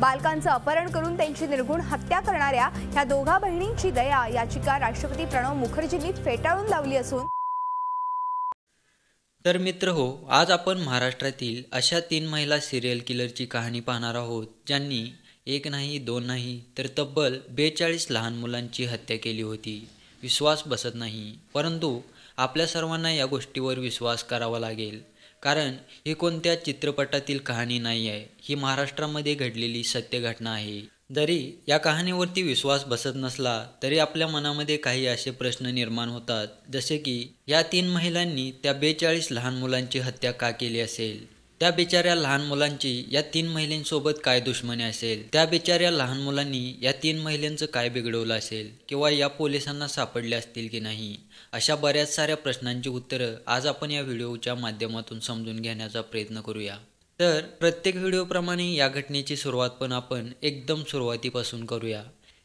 बालकांचं अपहरण करून त्यांची निर्घुण हत्या करणाऱ्या ह्या दोघा बहिणींची दया याचिका राष्ट्रपती प्रणव मुखर्जींनी फेटाळून लावली असून तर मित्र हो, आज आपण महाराष्ट्रातील अशा 3 महिला सिरियल किलरची कहाणी पाहणार आहोत ज्यांनी एक नाही दोन नाही तर तब्बल 42 लहान मुलांची हत्या केली होती। विश्वास बसत नाही, परंतु आपल्या सर्वांना या गोष्टीवर विश्वास करावा लागेल, कारण ही कोणत्या चित्रपटातील कहाणी नाही आहे, ही महाराष्ट्रामध्ये घडलेली सत्य घटना आहे। जरी या कहाणीवरती विश्वास बसत नसला तरी आपल्या मनामध्ये काही असे प्रश्न निर्माण होतात, जसे की या 3 महिलांनी त्या 42 लहान मुलांची हत्या का केली असेल? त्या बिचाऱ्या लहान मुलांची या 3 महिलांसोबत काय दुश्मनी असेल? त्या बिचाऱ्या लहान मुलांनी या 3 महिलांचं काय बिघडवलं असेल? किंवा या पोलिसांना सापडले असतील की नाही? अशा बऱ्याच साऱ्या प्रश्नांची उत्तरं आज आपण या व्हिडिओच्या माध्यमातून समजून घेण्याचा प्रयत्न करूया। तर प्रत्येक व्हिडिओप्रमाणे या घटनेची सुरुवात पण आपण एकदम सुरुवातीपासून करूया।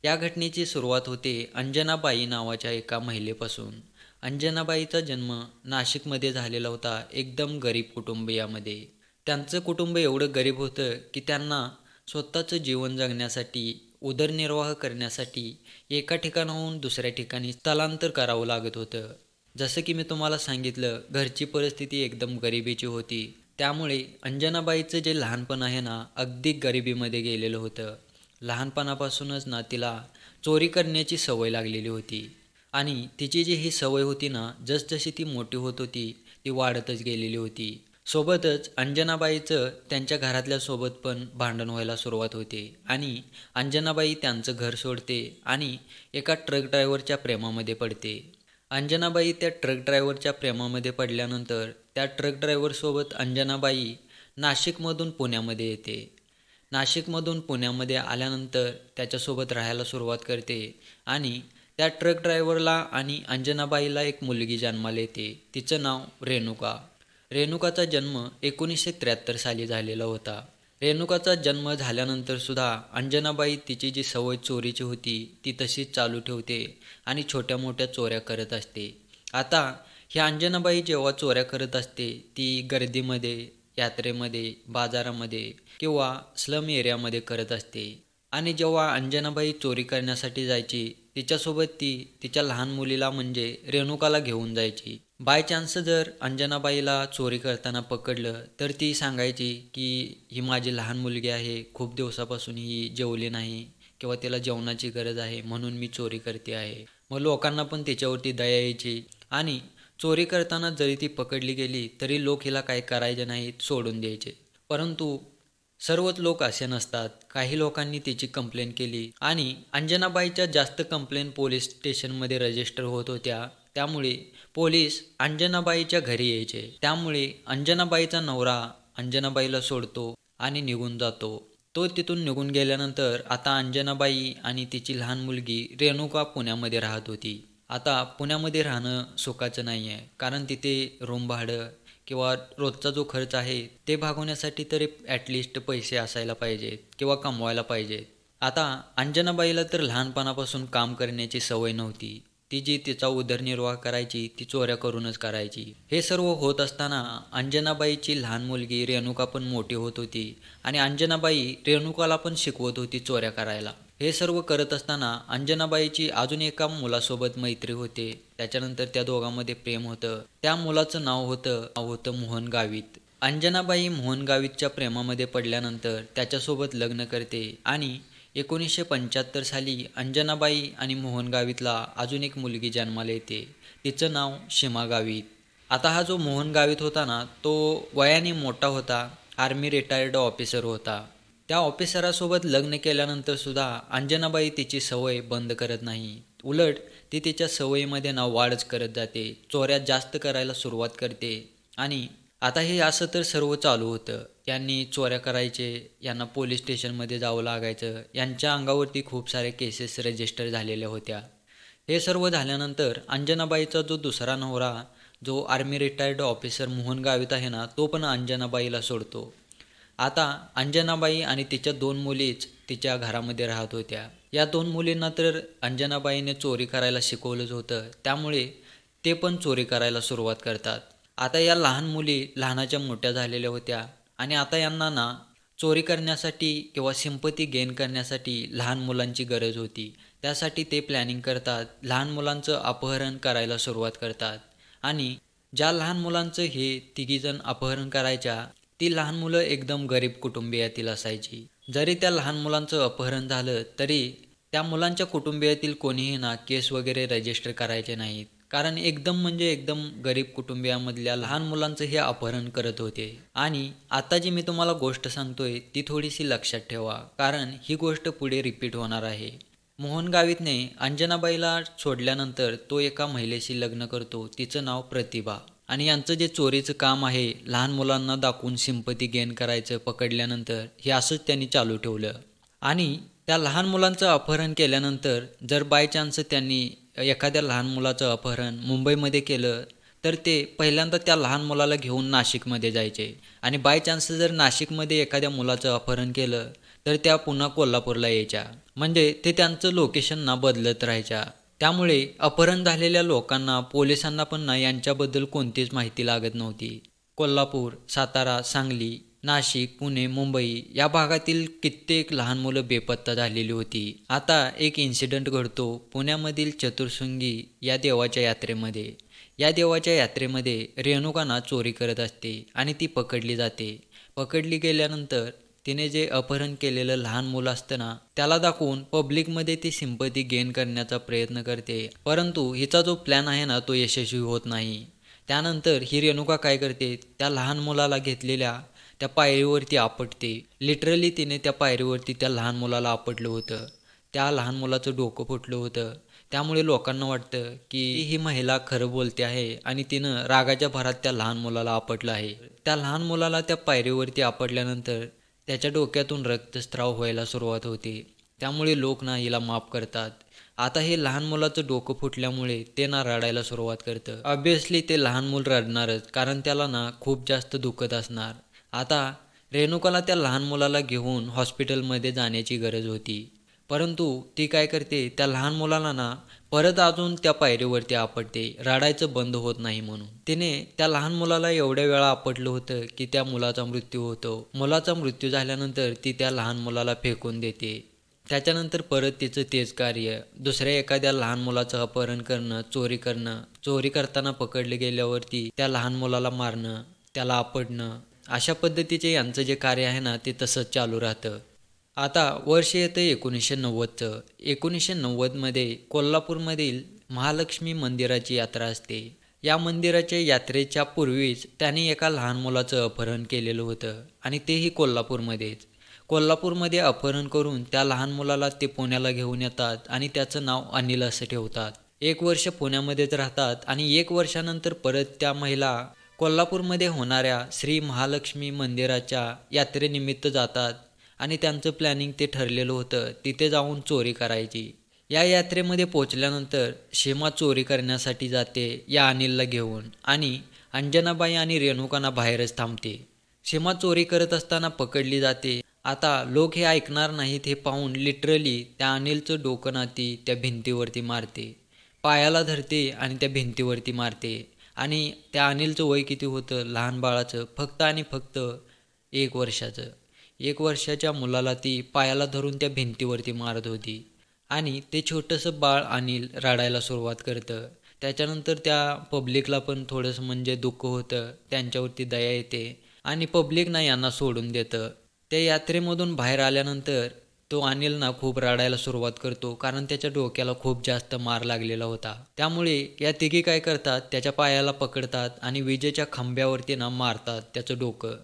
या घटनेची सुरुवात होते अंजनाबाई नावाच्या एका महिलेपासून। अंजनाबाईचा जन्म नाशिकमध्ये झालेला होता, एकदम गरीब कुटुंबियामध्ये। त्यांचं कुटुंब एवढं गरीब होतं की त्यांना स्वतःचं जीवन जगण्यासाठी, उदरनिर्वाह करण्यासाठी एका ठिकाणाहून दुसऱ्या ठिकाणी स्थलांतर करावं लागत होतं। जसं की मी तुम्हाला सांगितलं, घरची परिस्थिती एकदम गरिबीची होती, त्यामुळे अंजनाबाईचं जे लहानपण आहे ना, अगदी गरिबीमध्ये गेलेलं होतं। लहानपणापासूनच ना तिला चोरी करण्याची सवय लागलेली होती आणि तिची जी ही सवय होती ना, जसजशी ती मोठी होत होती ती वाढतच गेलेली होती। सोबतच अंजनाबाईचं त्यांच्या घरातल्या सोबत पण भांडण व्हायला सुरुवात होते आणि अंजनाबाई त्यांचं घर सोडते आणि एका ट्रक ड्रायव्हरच्या प्रेमामध्ये पडते। अंजनाबाई त्या ट्रक ड्रायव्हरच्या प्रेमामध्ये पडल्यानंतर त्या ट्रक ड्रायव्हरसोबत अंजनाबाई नाशिकमधून पुण्यामध्ये येते। नाशिकमधून पुण्यामध्ये आल्यानंतर त्याच्यासोबत राहायला सुरुवात करते आणि त्या ट्रक ड्रायव्हरला आणि अंजनाबाईला एक मुलगी जन्माला येते। तिचं नाव रेणुका। रेणुकाचा जन्म 1973 साली झालेला होता। रेणुकाचा जन्म झाल्यानंतर सुद्धा अंजनाबाई तिची जी सवय चोरीची होती ती तशीच चालू ठेवते आणि छोट्या मोठ्या चोऱ्या करत असते। आता ह्या अंजनाबाई जेव्हा चोऱ्या करत असते ती गर्दीमध्ये, यात्रेमध्ये, बाजारामध्ये किंवा स्लम एरियामध्ये करत असते आणि जेव्हा अंजनाबाई चोरी करण्यासाठी जायची तिच्यासोबत ती तिच्या लहान मुलीला म्हणजे रेणुकाला घेऊन जायची। बाय चान्स जर अंजनाबाईला चोरी करताना पकडलं तर ती सांगायची की ही माझी लहान मुलगी आहे, खूप दिवसापासून ही जेवली नाही किंवा तिला जेवणाची गरज आहे म्हणून मी चोरी करते आहे। मग लोकांना पण तिच्यावरती दया यायची आणि चोरी करताना जरी ती पकडली गेली तरी लोक हिला काही करायचे नाहीत, सोडून द्यायचे। परंतु सर्वच लोक असे नसतात। काही लोकांनी तिची कंप्लेंट केली आणि अंजनाबाईच्या जास्त कंप्लेंट पोलीस स्टेशनमध्ये रजिस्टर होत होत्या, त्यामुळे पोलीस अंजनाबाईच्या घरी यायचे। त्यामुळे अंजनाबाईचा नवरा अंजनाबाईला सोडतो आणि निघून जातो। तो तिथून निघून गेल्यानंतर आता अंजनाबाई आणि तिची लहान मुलगी रेणुका पुण्यामध्ये राहत होती। आता पुण्यामध्ये राहणं सुखाचं नाही आहे, कारण तिथे रूम भाडं किंवा रोजचा जो खर्च आहे ते भागवण्यासाठी तरी ॲटलिस्ट पैसे असायला पाहिजेत किंवा कमवायला पाहिजेत। आता अंजनाबाईला तर लहानपणापासून काम करण्याची सवय नव्हती। ती जी तिचा उदरनिर्वाह करायची ती चोऱ्या करूनच करायची। हे सर्व होत असताना अंजनाबाईची लहान मुलगी रेणुका पण मोठी होत होती आणि अंजनाबाई रेणुकाला पण शिकवत होती चोऱ्या करायला। हे सर्व करत असताना अंजनाबाईची अजून एका मुलासोबत मैत्री होते, त्याच्यानंतर त्या दोघांमध्ये प्रेम होतं। त्या मुलाचं नाव होतं मोहन गावित। अंजनाबाई मोहन गावितच्या प्रेमामध्ये पडल्यानंतर त्याच्यासोबत लग्न करते आणि 1975 साली अंजनाबाई आणि मोहन गावितला अजून एक मुलगी जन्माला येते, तिचं नाव सीमा गावित। आता हा जो मोहन गावित होता ना, तो वयाने मोठा होता, आर्मी रिटायर्ड ऑफिसर होता। त्या ऑफिसरासोबत लग्न केल्यानंतर सुद्धा अंजनाबाई तिची सवय बंद करत नाही, उलट ती तिच्या सवयीमध्ये ना वाढच करत जाते, चोऱ्या जास्त करायला सुरुवात करते। आणि आता हे असं तर सर्व चालू होतं, यांनी चोऱ्या करायचे, यांना पोलीस स्टेशनमध्ये जावं लागायचं, यांच्या अंगावरती खूप सारे केसेस रजिस्टर झालेल्या होत्या। हे सर्व झाल्यानंतर अंजनाबाईचा जो दुसरा नवरा, जो army retired officer Mohan Gavit आहे ना, तो पण अंजनाबाईला सोडतो। आता अंजनाबाई आणि तिच्या 2 मुलीच तिच्या घरामध्ये राहत होत्या। या 2 मुलींना तर अंजनाबाईने चोरी करायला शिकवलंच होतं, त्यामुळे ते पण चोरी करायला सुरुवात करतात। आता या लहान मुली लहानाच्या मोठ्या झालेल्या होत्या आणि आता यांना ना चोरी करण्यासाठी किंवा सिंपती गेन करण्यासाठी लहान मुलांची गरज होती. त्यासाठी ते प्लॅनिंग करतात, लहान मुलांचं अपहरण करायला सुरुवात करतात. आणि ज्या लहान मुलांचं हे तिघीजण अपहरण करायच्या ती लहान मुलं एकदम गरीब कुटुंबियातील असायची. जरी त्या लहान मुलांचं अपहरण झालं तरी त्या मुलांच्या कुटुंबियातील कोणीही ना केस वगैरे रजिस्टर करायचे नाहीत, कारण एकदम गरीब कुटुंबियामधल्या लहान मुलांचं हे अपहरण करत होते. आणि आता जी मी तुम्हाला गोष्ट सांगतोय ती थोडीशी लक्षात ठेवा, कारण ही गोष्ट पुढे रिपीट होणार आहे. मोहन गावितने अंजनाबाईला सोडल्यानंतर तो एका महिलेशी लग्न करतो, तिचं नाव प्रतिभा. आणि यांचं जे चोरीचं काम आहे, लहान मुलांना दाखवून सिंपती गेन करायचं, पकडल्यानंतर हे असंच त्यांनी चालू ठेवलं. आणि त्या लहान मुलांचं अपहरण केल्यानंतर जर बाय चान्स त्यांनी एखाद्या लहान मुलाचं अपहरण मुंबईमध्ये केलं तर ते पहिल्यांदा त्या लहान मुलाला घेऊन नाशिकमध्ये जायचे. आणि बाय चान्स जर नाशिकमध्ये एखाद्या मुलाचं अपहरण केलं तर त्या पुन्हा कोल्हापूरला यायच्या. म्हणजे ते त्यांचं लोकेशन ना बदलत राहायच्या. त्यामुळे अपहरण झालेल्या लोकांना, पोलिसांना पण ना यांच्याबद्दल कोणतीच माहिती लागत नव्हती. कोल्हापूर, सातारा, सांगली, नाशिक, पुणे, मुंबई या भागातील कित्येक लहान मुलं बेपत्ता झालेली होती. आता एक इन्सिडेंट घडतो पुण्यामधील चतुर्शृंगी या देवाच्या यात्रेमध्ये. या देवाच्या यात्रेमध्ये रेणुका चोरी करत असते आणि ती पकडली जाते. पकडली गेल्यानंतर तिने जे अपहरण केलेलं लहान मुलं असतं ना, त्याला दाखवून पब्लिकमध्ये ती सिंपती गेन करण्याचा प्रयत्न करते. परंतु हिचा जो प्लॅन आहे ना तो यशस्वी होत नाही. त्यानंतर ही रेणुका काय करते, त्या लहान मुलाला घेतलेल्या त्या पायरीवरती आपटते. लिटरली तिने त्या पायरीवरती त्या लहान मुलाला आपटलं होतं. त्या लहान मुलाचं डोकं फुटलं होतं. त्यामुळे लोकांना वाटतं की ही महिला खरं बोलते आहे आणि तिनं रागाच्या भरात त्या लहान मुलाला आपटलं आहे. त्या लहान मुलाला त्या पायरीवरती आपटल्यानंतर त्याच्या डोक्यातून रक्तस्राव व्हायला सुरुवात होते. त्यामुळे लोक ना हिला माफ करतात. आता हे लहान मुलाचं डोकं फुटल्यामुळे ते ना रडायला सुरुवात करतं. ऑब्व्हियसली ते लहान मूल रडणारच, कारण त्याला ना खूप जास्त दुखत असणार. आता रेणुकाला त्या लहान मुलाला घेऊन हॉस्पिटलमध्ये जाण्याची गरज होती. परंतु ती काय करते, त्या लहान मुलाला ना परत अजून त्या पायरीवरती आपटते, रडायचं बंद होत नाही म्हणून. तिने त्या लहान मुलाला एवढ्या वेळा आपटलं होतं की त्या मुलाचा मृत्यू होतो. मुलाचा मृत्यू झाल्यानंतर ती त्या लहान मुलाला फेकून देते. त्याच्यानंतर परत तिचं तेच कार्य, दुसऱ्या एखाद्या लहान मुलाचं अपहरण करणं, चोरी करताना पकडले गेल्यावरती त्या लहान मुलाला मारणं, त्याला आपटणं, अशा पद्धतीचे यांचं जे कार्य आहे ना ते तसंच चालू राहतं. आता वर्ष येतं 1990चं. 1990मध्ये कोल्हापूरमधील महालक्ष्मी मंदिराची यात्रा असते. या मंदिराच्या यात्रेच्या पूर्वीच त्याने एका लहान मुलाचं अपहरण केलेलं होतं आणि तेही कोल्हापूरमध्येच. कोल्हापूरमध्ये अपहरण करून त्या लहान मुलाला ते पुण्याला घेऊन येतात आणि त्याचं नाव अनिल असं ठेवतात. 1 वर्ष पुण्यामध्येच राहतात आणि 1 वर्षानंतर परत त्या महिला कोल्हापूरमध्ये होणाऱ्या श्री महालक्ष्मी मंदिराच्या यात्रेनिमित्त जातात आणि त्यांचं प्लॅनिंग ते ठरलेलं होतं, तिथे जाऊन चोरी करायची. या यात्रेमध्ये पोचल्यानंतर सीमा चोरी करण्यासाठी जाते या अनिलला घेऊन आणि अंजनाबाई आणि रेणुकांना बाहेरच थांबते. सीमा चोरी करत असताना पकडली जाते. आता लोक हे ऐकणार नाहीत हे पाहून लिटरली त्या अनिलचं डोकं ना ती त्या भिंतीवरती मारते, पायाला धरते आणि त्या भिंतीवरती मारते. आणि त्या अनिलचं वय किती होतं लहान बाळाचं, फक्त आणि फक्त 1 वर्षाचं. 1 वर्षाच्या मुलाला ती पायाला धरून त्या भिंतीवरती मारत होती. आणि ते छोटंसं बाळ अनिल रडायला सुरुवात करतं. त्याच्यानंतर त्या पब्लिकला पण थोडंसं म्हणजे दुःख होतं, त्यांच्यावरती दया येते आणि पब्लिक ना यांना सोडून देतं. त्या यात्रेमधून बाहेर आल्यानंतर तो अनिल ना खूप रडायला सुरुवात करतो, कारण त्याच्या डोक्याला खूप जास्त मार लागलेला होता. त्यामुळे या तिघी काय करतात, त्याच्या पायाला पकडतात आणि विजेच्या खांब्यावरती ना मारतात त्याचं डोकं.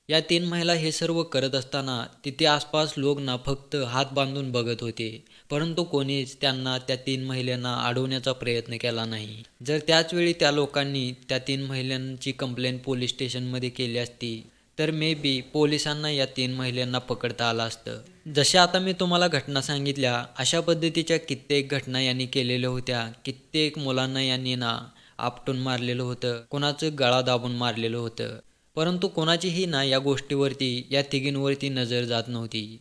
या 3 महिला हे सर्व करत असताना तिथे आसपास लोक ना फक्त हात बांधून बघत होते, परंतु कोणीच त्यांना, त्या 3 महिलांना अडवण्याचा प्रयत्न केला नाही. जर त्याचवेळी त्या लोकांनी त्या 3 महिलांची कंप्लेंट पोलीस स्टेशनमध्ये केली असती तर मे बी पोलिसांना या 3 महिलांना पकडता आलं असतं. जशा आता मी तुम्हाला घटना सांगितल्या, अशा पद्धतीच्या कित्येक घटना यांनी केलेल्या होत्या. कित्येक मुलांना यांनी ना आपटून मारलेलं होतं, कोणाचं गळा दाबून मारलेलं होतं. परंतु कोणाचीही ना या गोष्टीवरती, या तिघींवरती नजर जात नव्हती.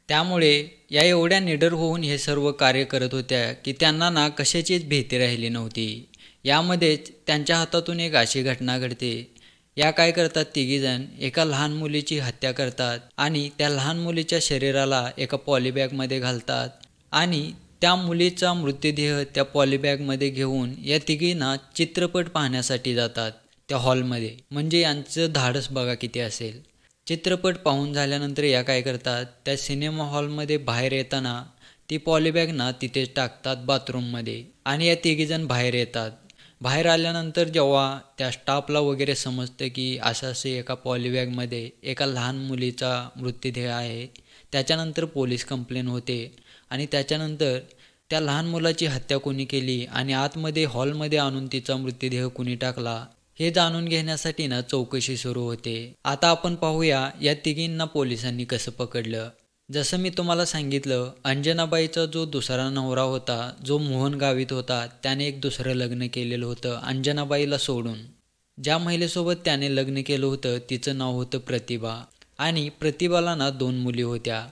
त्यामुळे या एवढ्या निडर होऊन हे सर्व कार्य करत होत्या की त्यांना ना कशाचीच भीती राहिली नव्हती. यामध्येच त्यांच्या हातातून एक अशी घटना घडते या काय करतात, तिघीजण एका लहान मुलीची हत्या करतात आणि त्या लहान मुलीच्या शरीराला एका पॉलिबॅगमध्ये घालतात आणि त्या मुलीचा मृतदेह त्या पॉलिबॅगमध्ये घेऊन या तिघींना चित्रपट पाहण्यासाठी जातात त्या हॉलमध्ये. म्हणजे यांचं धाडस बघा किती असेल. चित्रपट पाहून झाल्यानंतर या काय करतात, त्या सिनेमा हॉलमध्ये बाहेर येताना ती पॉलिबॅग ना तिथेच टाकतात बाथरूममध्ये आणि या तिघीजण बाहेर येतात. बाहेर आल्यानंतर जेव्हा त्या स्टाफला वगैरे समजतं की असं एका पॉलिबॅगमध्ये एका लहान मुलीचा मृतदेह आहे, त्याच्यानंतर पोलीस कंप्लेन होते आणि त्याच्यानंतर त्या लहान मुलाची हत्या कोणी केली आणि आतमध्ये हॉलमध्ये आणून तिचा मृतदेह कोणी टाकला हे जाणून घेण्यासाठी ना चौकशी सुरू होते. आता आपण पाहूया या तिघींना पोलिसांनी कसं पकडलं. जसं मी तुम्हाला सांगितलं, अंजनाबाईचा जो दुसरा नवरा होता, जो मोहन गावित होता, त्याने एक दुसरं लग्न केलेलं होतं अंजनाबाईला सोडून. ज्या महिलेसोबत त्याने लग्न केलं होतं तिचं नाव होतं प्रतिभा आणि प्रतिभाला ना 2 मुली होत्या.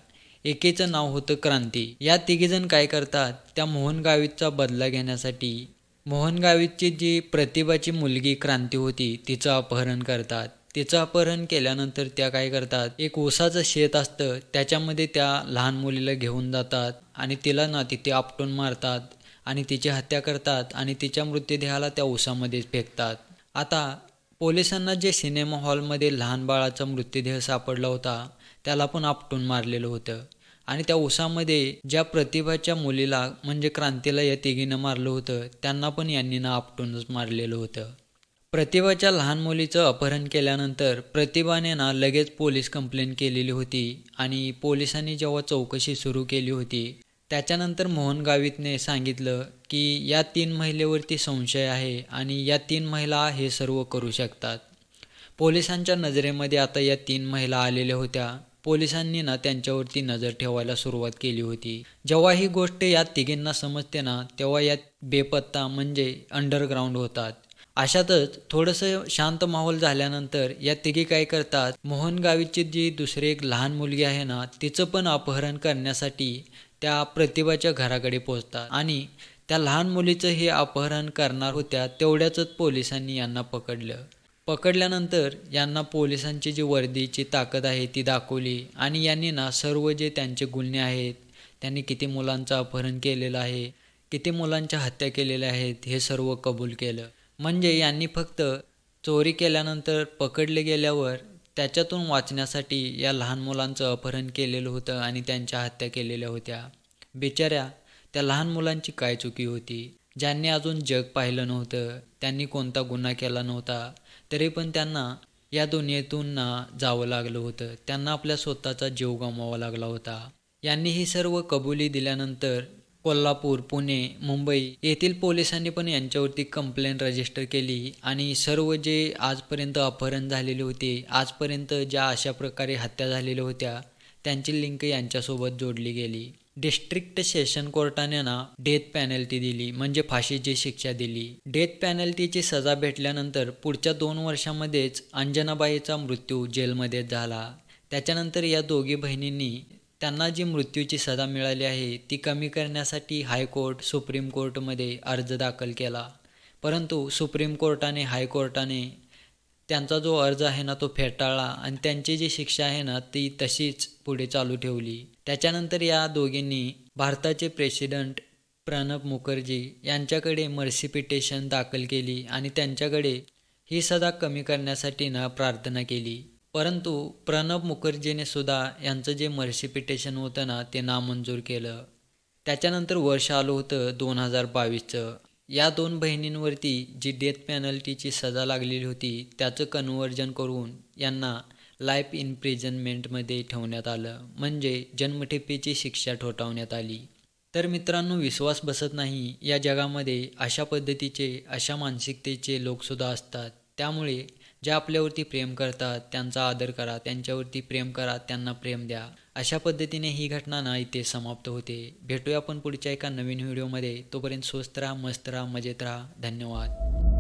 एकीचं नाव होतं क्रांती. या तिघीजण काय करतात, त्या मोहन गावितचा बदला घेण्यासाठी मोहन गावितची जी प्रतिभाची मुलगी क्रांती होती तिचं अपहरण करतात. तिचं अपहरण केल्यानंतर त्या काय करतात, एक ऊसाचं शेत असतं त्याच्यामध्ये त्या लहान मुलीला घेऊन जातात आणि तिला ना तिथे आपटून मारतात आणि तिची हत्या करतात आणि तिच्या मृतदेहाला त्या ऊसामध्येच फेकतात. आता पोलिसांना जे सिनेमा हॉलमध्ये लहान बाळाचा मृतदेह सापडला होता त्याला पण आपटून मारलेलं होतं आणि त्या ऊसामध्ये ज्या प्रतिभाच्या मुलीला म्हणजे क्रांतीला या तिघीनं मारलं होतं त्यांना पण यांनी ना आपटूनच मारलेलं होतं. प्रतिभाच्या लहान मुलीचं अपहरण केल्यानंतर प्रतिभाने ना लगेच पोलीस कंप्लेंट केलेली होती आणि पोलिसांनी जेव्हा चौकशी सुरू केली होती त्याच्यानंतर मोहन गावितने सांगितलं की या 3 महिलेवरती संशय आहे आणि या 3 महिला हे सर्व करू शकतात. पोलिसांच्या नजरेमध्ये आता या 3 महिला आलेल्या होत्या. पोलिसांनी ना त्यांच्यावरती नजर ठेवायला सुरुवात केली होती. जेव्हा ही गोष्ट या तिघींना समजते ना तेव्हा या बेपत्ता म्हणजे अंडरग्राऊंड होतात. अशातच थोडंसं शांत माहोल झाल्यानंतर या तिघी काय करतात, मोहन गावितची जी दुसरी एक लहान मुलगी आहे ना तिचं पण अपहरण करण्यासाठी त्या प्रतिभाच्या घराकडे पोहोचतात आणि त्या लहान मुलीचं हे अपहरण करणार होत्या तेवढ्याचंच पोलिसांनी यांना पकडलं. पकडल्यानंतर यांना पोलिसांची जी वर्दीची ताकद आहे ती दाखवली आणि यांनी ना सर्व जे त्यांचे गुन्हे आहेत, त्यांनी किती मुलांचं अपहरण केलेलं आहे, किती मुलांच्या हत्या केलेल्या आहेत हे सर्व कबूल केलं. म्हणजे यांनी फक्त चोरी केल्यानंतर पकडले गेल्यावर त्याच्यातून वाचण्यासाठी या लहान मुलांचं अपहरण केलेलं होतं आणि त्यांच्या हत्या केलेल्या होत्या. बिचाऱ्या त्या लहान मुलांची काय चुकी होती, ज्यांनी अजून जग पाहिलं नव्हतं, त्यांनी कोणता गुन्हा केला नव्हता, तरी पण त्यांना या दुनियेतून ना जावं लागलं होतं. त्यांना आपल्या स्वतःचा जीव गमवावा लागला होता. यांनी ही सर्व कबुली दिल्यानंतर कोल्हापूर, पुणे, मुंबई येथील पोलिसांनी पण यांच्यावरती कंप्लेंट रजिस्टर केली आणि सर्व जे आजपर्यंत अपहरण झालेले होते, आजपर्यंत ज्या अशा प्रकारे हत्या झालेल्या होत्या त्यांची लिंक यांच्यासोबत जोडली गेली. डिस्ट्रिक्ट सेशन कोर्टाने ना डेथ पेनल्टी दिली म्हणजे फाशीची शिक्षा दिली. डेथ पेनल्टीची सजा भेटल्यानंतर पुढच्या 2 वर्षांमध्येच अंजनाबाईचा मृत्यू जेलमध्येच झाला. त्याच्यानंतर या दोघी बहिणींनी त्यांना जी मृत्यूची सजा मिळाली आहे ती कमी करण्यासाठी हायकोर्ट, सुप्रीम कोर्टमध्ये अर्ज दाखल केला. परंतु सुप्रीम कोर्टाने, हायकोर्टाने त्यांचा जो अर्ज आहे ना तो फेटाळला आणि त्यांची जी शिक्षा आहे ना ती तशीच पुढे चालू ठेवली. त्याच्यानंतर या दोघींनी भारताचे प्रेसिडेंट प्रणब मुखर्जी यांच्याकडे मर्सी पिटिशन दाखल केली आणि त्यांच्याकडे ही सजा कमी करण्यासाठी ना प्रार्थना केली. परंतु प्रणब मुखर्जीने सुद्धा यांचं जे मर्सी पिटिशन होतं ना ते नामंजूर केलं. त्याच्यानंतर वर्ष आलं होतं 2022चं. या 2 बहिणींवरती जी डेथ पेनल्टीची सजा लागलेली होती त्याचं कन्व्हर्जन करून यांना लाईफ इम्प्रिझनमेंटमध्ये ठेवण्यात आलं, म्हणजे जन्मठेपेची शिक्षा ठोठावण्यात आली. तर मित्रांनो, विश्वास बसत नाही या जगामध्ये अशा पद्धतीचे, अशा मानसिकतेचे लोकसुद्धा असतात. त्यामुळे जे आपल्यावरती प्रेम करतात त्यांचा आदर करा, त्यांच्यावरती प्रेम करा, त्यांना प्रेम द्या. अशा पद्धतीने ही घटना ना इथे समाप्त होते. भेटूया आपण पुढच्या एका नवीन व्हिडिओमध्ये. तोपर्यंत स्वस्त राहा, मस्त राहा, मजेत राहा. धन्यवाद.